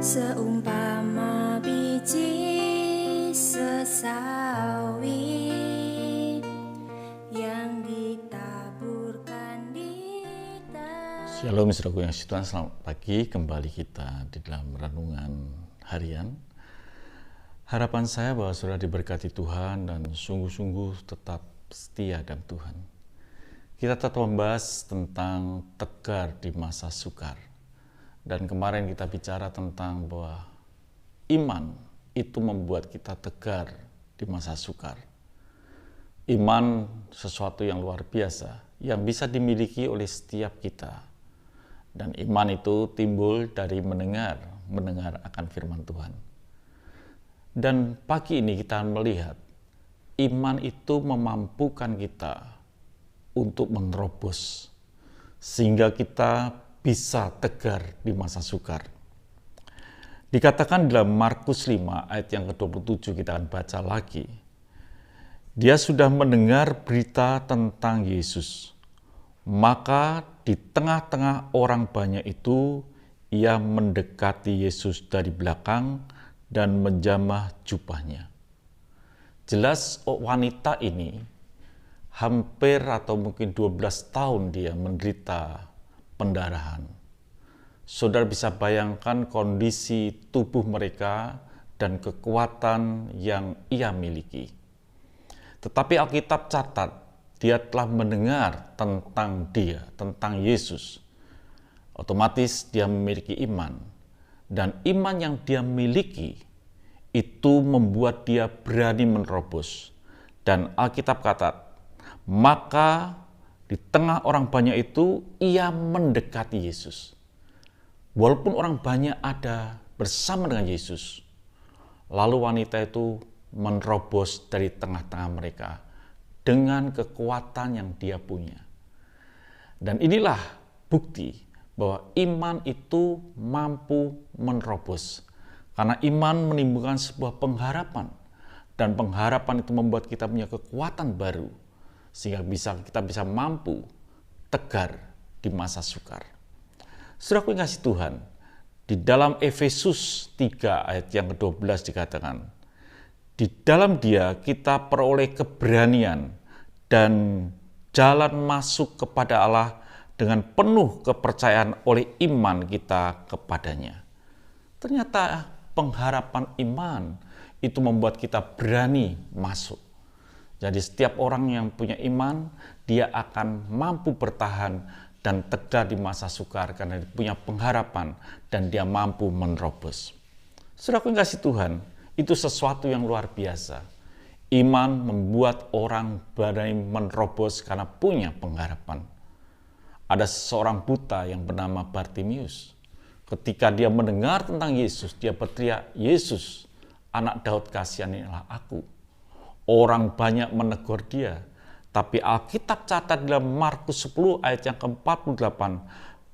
Seumpama biji sesawi yang ditaburkan di tanah. Shalom saudaraku yang Tuhan, selamat pagi. Kembali kita di dalam renungan harian. Harapan saya bahwa saudara diberkati Tuhan dan sungguh-sungguh tetap setia dalam Tuhan. Kita tetap membahas tentang tegar di masa sukar. Dan kemarin kita bicara tentang bahwa iman itu membuat kita tegar di masa sukar. Iman sesuatu yang luar biasa yang bisa dimiliki oleh setiap kita. Dan iman itu timbul dari mendengar akan firman Tuhan. Dan pagi ini kita melihat iman itu memampukan kita untuk menerobos sehingga kita bisa tegar di masa sukar. Dikatakan dalam Markus 5 ayat yang ke-27, kita akan baca lagi. Dia sudah mendengar berita tentang Yesus. Maka di tengah-tengah orang banyak itu, ia mendekati Yesus dari belakang dan menjamah jubahnya. Jelas wanita ini hampir atau mungkin 12 tahun dia menderita pendarahan. Saudara bisa bayangkan kondisi tubuh mereka dan kekuatan yang ia miliki. Tetapi Alkitab catat, dia telah mendengar tentang Yesus. Otomatis dia memiliki iman. Dan iman yang dia miliki itu membuat dia berani menerobos. Dan Alkitab catat, maka di tengah orang banyak itu, ia mendekati Yesus. Walaupun orang banyak ada bersama dengan Yesus, lalu wanita itu menerobos dari tengah-tengah mereka dengan kekuatan yang dia punya. Dan inilah bukti bahwa iman itu mampu menerobos. Karena iman menimbulkan sebuah pengharapan. Dan pengharapan itu membuat kita punya kekuatan baru. Sehingga kita bisa mampu tegar di masa sukar. Saudaraku yang kasih Tuhan, di dalam Efesus 3 ayat yang ke-12 dikatakan, di dalam Dia kita peroleh keberanian dan jalan masuk kepada Allah dengan penuh kepercayaan oleh iman kita kepadanya. Ternyata pengharapan iman itu membuat kita berani masuk. Jadi setiap orang yang punya iman, dia akan mampu bertahan dan tegar di masa sukar karena dia punya pengharapan dan dia mampu menerobos. Saudaraku yang kasih Tuhan, itu sesuatu yang luar biasa. Iman membuat orang berani menerobos karena punya pengharapan. Ada seorang buta yang bernama Bartimius. Ketika dia mendengar tentang Yesus, dia berteriak, "Yesus, anak Daud, kasihanilah aku." Orang banyak menegur dia. Tapi Alkitab catat dalam Markus 10 ayat yang ke-48.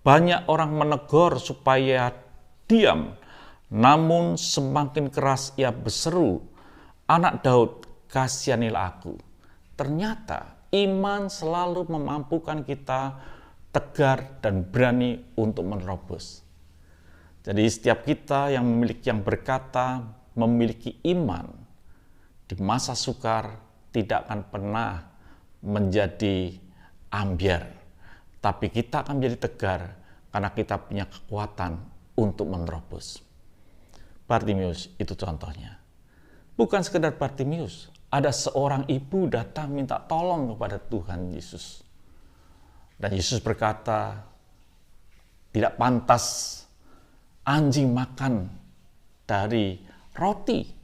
Banyak orang menegur supaya diam. Namun semakin keras ia berseru, "Anak Daud, kasihanilah aku." Ternyata iman selalu memampukan kita tegar dan berani untuk menerobos. Jadi setiap kita yang berkata memiliki iman, di masa sukar tidak akan pernah menjadi ambyar. Tapi kita akan menjadi tegar karena kita punya kekuatan untuk menerobos. Bartimius itu contohnya. Bukan sekedar Bartimius, ada seorang ibu datang minta tolong kepada Tuhan Yesus. Dan Yesus berkata, tidak pantas anjing makan dari roti.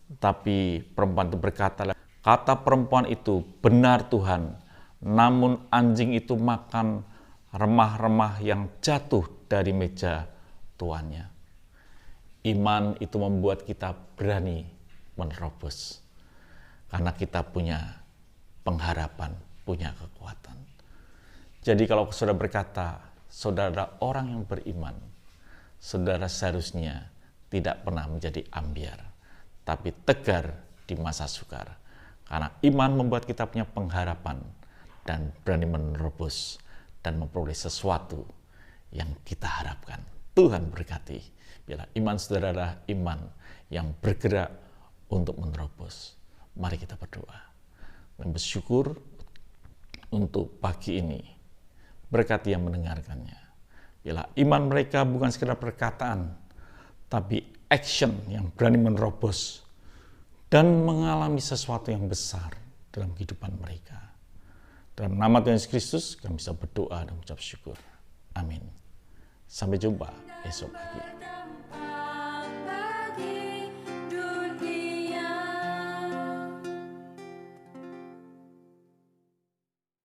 Tapi perempuan itu berkata, kata perempuan itu, "Benar Tuhan, namun anjing itu makan remah-remah yang jatuh dari meja tuannya." Iman itu membuat kita berani menerobos. Karena kita punya pengharapan, punya kekuatan. Jadi kalau saudara berkata, saudara orang yang beriman, saudara seharusnya tidak pernah menjadi ambyar, tapi tegar di masa sukar. Karena iman membuat kita punya pengharapan dan berani menerobos dan memperoleh sesuatu yang kita harapkan. Tuhan berkati. Biarlah iman saudara adalah iman yang bergerak untuk menerobos. Mari kita berdoa dan bersyukur untuk pagi ini. Berkati yang mendengarkannya. Biarlah iman mereka bukan sekedar perkataan, tapi action yang berani menerobos dan mengalami sesuatu yang besar dalam kehidupan mereka. Dalam nama Tuhan Yesus Kristus, kami bisa berdoa dan mengucap syukur. Amin. Sampai jumpa esok pagi.